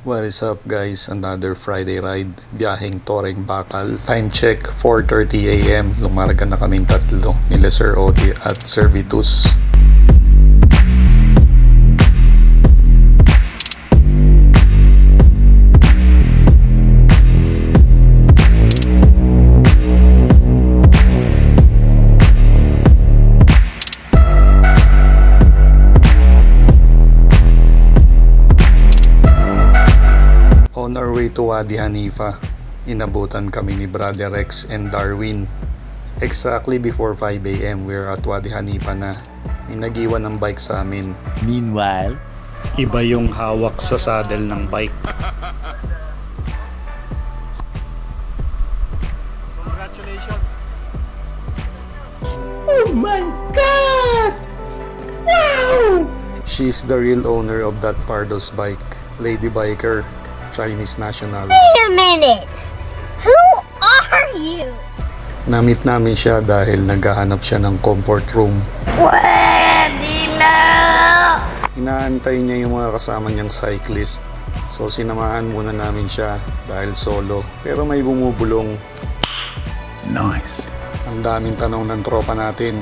What is up guys? Another Friday ride. Biyaheng Torreng Bakal. Time check 4:30 AM. Lumarga na kaming tatlo nila Sir Odi at Sir Vitus. On our way to Wadi Hanifa, inabutan kami ni Brother Rex and Darwin. Exactly before 5 AM, we're at Wadi Hanifa na. May nag-iwan ng bike sa amin. Meanwhile, Iba yung hawak sa saddle ng bike. Congratulations! oh my God! Wow! She's the real owner of that Pardos bike. Lady Biker, Chinese national. Wait a minute! Who are you? Namit namin siya dahil naghahanap siya ng comfort room. Pwede na! Inaantay niya yung mga kasama niyang cyclist. So sinamahan muna namin siya dahil solo. Pero may bumubulong. Nice. Ang daming tanong ng tropa natin.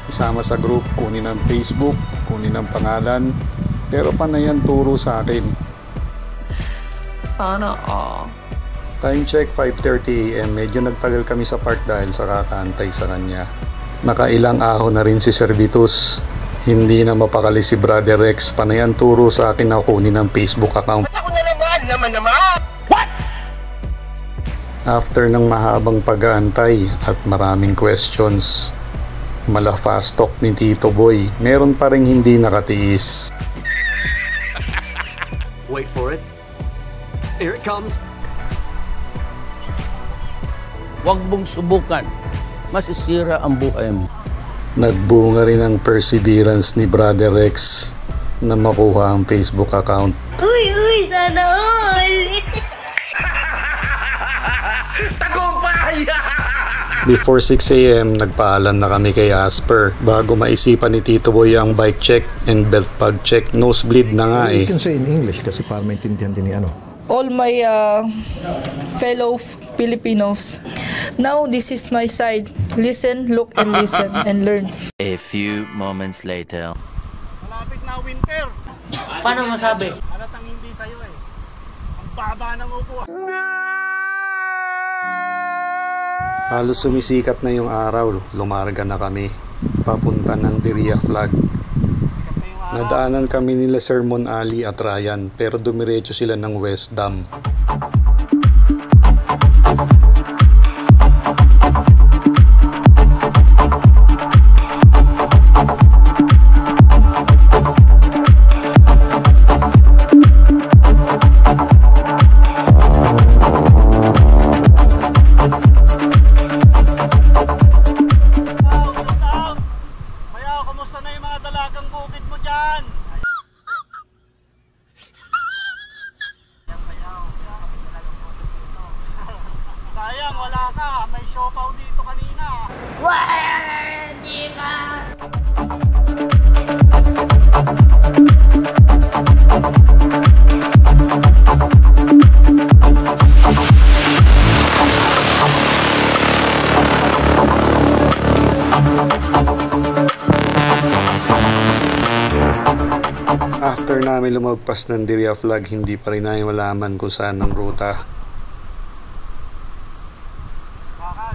Isama sa group, kunin ang Facebook, kunin ang pangalan. Pero panayan turo sa akin. Sana all. Time check 5:30 AM. Medyo nagtagal kami sa park dahil sa kakaantay sa kanya. Nakailang ahon na rin si Sir Vitus. Hindi na mapakali si Brother Rex. Panayan turo sa akin na kunin ang Facebook account. Ako na naman! After ng mahabang pag-aantay at maraming questions, mala fast talk ni Tito Boy, meron pa rin hindi nakatiis. Wait for it. Here it comes. Huwag mong subukan. Masisira ang buhay mo. Nagbunga rin ang perseverance ni Brother Rex na makuha ang Facebook account. Uy, sana all! Tagumpay! Before 6 AM, nagpaalam na kami kay Asper bago maisipan ni Tito Boy ang bike check and belt pag check. Nosebleed na nga You eh. can say in English kasi para maintindihan din ni ano. All my fellow Filipinos. Now this is my side. Listen, look, and listen, and learn. A few moments later. Malapit na winter. Paano masabi? Halatang hindi sa'yo eh. Ang baba ng upo. Halos sumisikat na yung araw, lumarga na kami. Papunta ng Diriyah Flag. Nadaanan kami nila Sermon Ali at Ryan pero dumiretso sila ng West Dam. Mayaw, kamusta na yung mga dalagang bukid mo dyan? Sayang, wala ka. May siopaw dito kanina. Pwede na! After namin lumagpas ng Diriyah Flag, hindi pa rin namin malaman kung saan ang ruta. Bakal,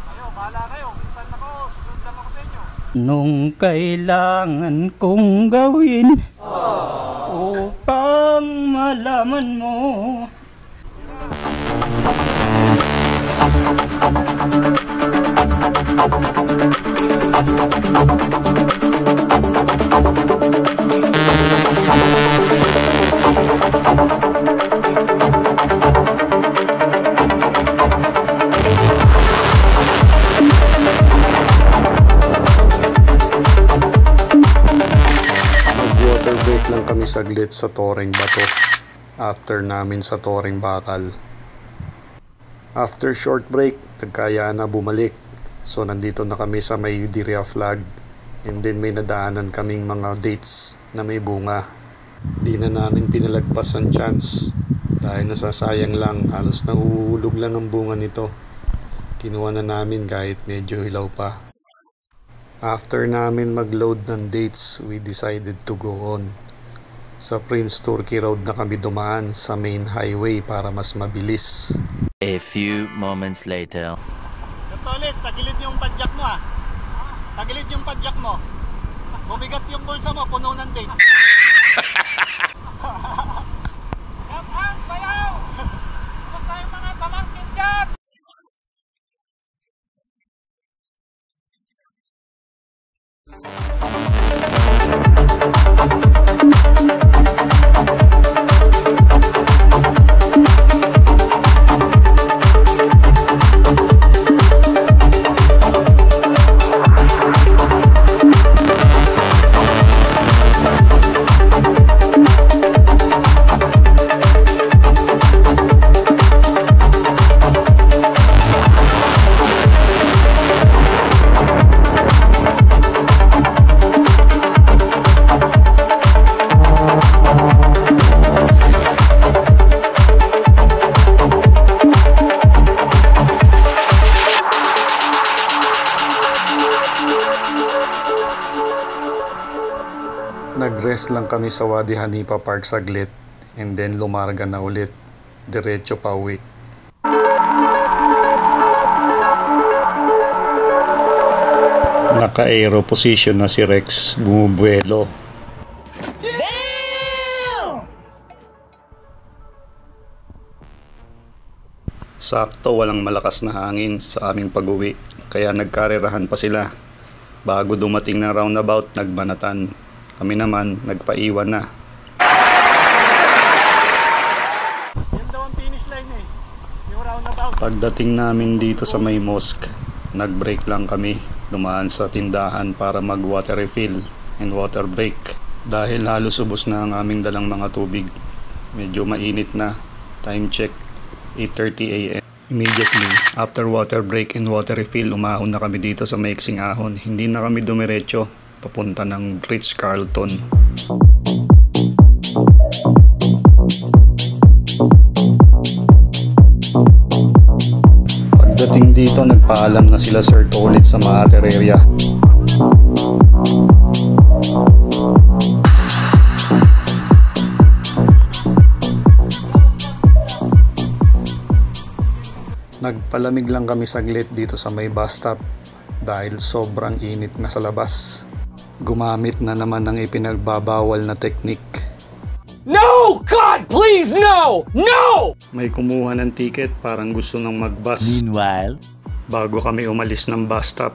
kayo, bahala kayo. Minsan ako, susunod lang ako sa inyo. Nung kailangan kong gawin upang malaman mo. Mag-water break lang kami saglit sa Torreng Bato. After namin sa Torreng Bakal. After short break, nagkaya na bumalik. So nandito na kami sa may Diriyah Flag. And then may nadaanan kaming mga dates na may bunga. Di na namin pinalagpas ang chance. Dahil nasasayang lang, halos nahuhulog lang ang bunga nito. Kinuha na namin kahit medyo hilaw pa. After namin mag-load ng dates, we decided to go on. Sa Prince Turkey Road na kami dumaan sa main highway para mas mabilis. A few moments later. Tolis, tagilid yung padjak mo ah. Tagilid yung padjak mo. Bumigat yung bulsa mo, puno ng dates. Yaman, bayaw! Basta yung mga pamangkin dyan! Nag-rest lang kami sa Wadi Hanipa Park saglit and then lumarga na ulit. Diretso pa uwi. Naka-aero position na si Rex, bumubuelo. Sakto walang malakas na hangin sa aming pag-uwi, kaya nagkarerahan pa sila. Bago dumating ng roundabout, nagbanatan. Kami naman, nagpaiwan na. Yan daw ang finish line eh. Yung roundabout. Pagdating namin dito sa may mosque, nag-break lang kami. Dumaan sa tindahan para mag-water refill and water break. Dahil halos ubos na ang aming dalang mga tubig. Medyo mainit na. Time check, 8:30 AM. Immediately, after water break and water refill, umahon na kami dito sa Maiksing Ahon. Hindi na kami dumiretso papunta ng Ritz-Carlton. Pagdating dito, nagpaalam na sila Sir Tolit sa Maater area. Nagpalamig lang kami saglit dito sa may bus stop dahil sobrang init na sa labas. Gumamit na naman ng ipinagbabawal na technique. No! God, please, no! No! May kumuha ng ticket, parang gusto nang mag-bus. Meanwhile, Bago kami umalis ng bus stop,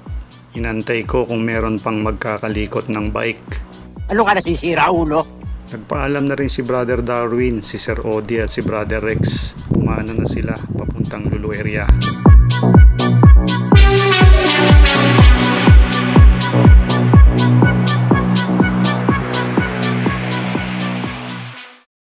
inantay ko kung meron pang magkakalikot ng bike. Ano ka nasisira, ulo? Nagpaalam na rin si Brother Darwin, si Sir Odi at si Brother Rex. Umano na sila papuntang Lulu area.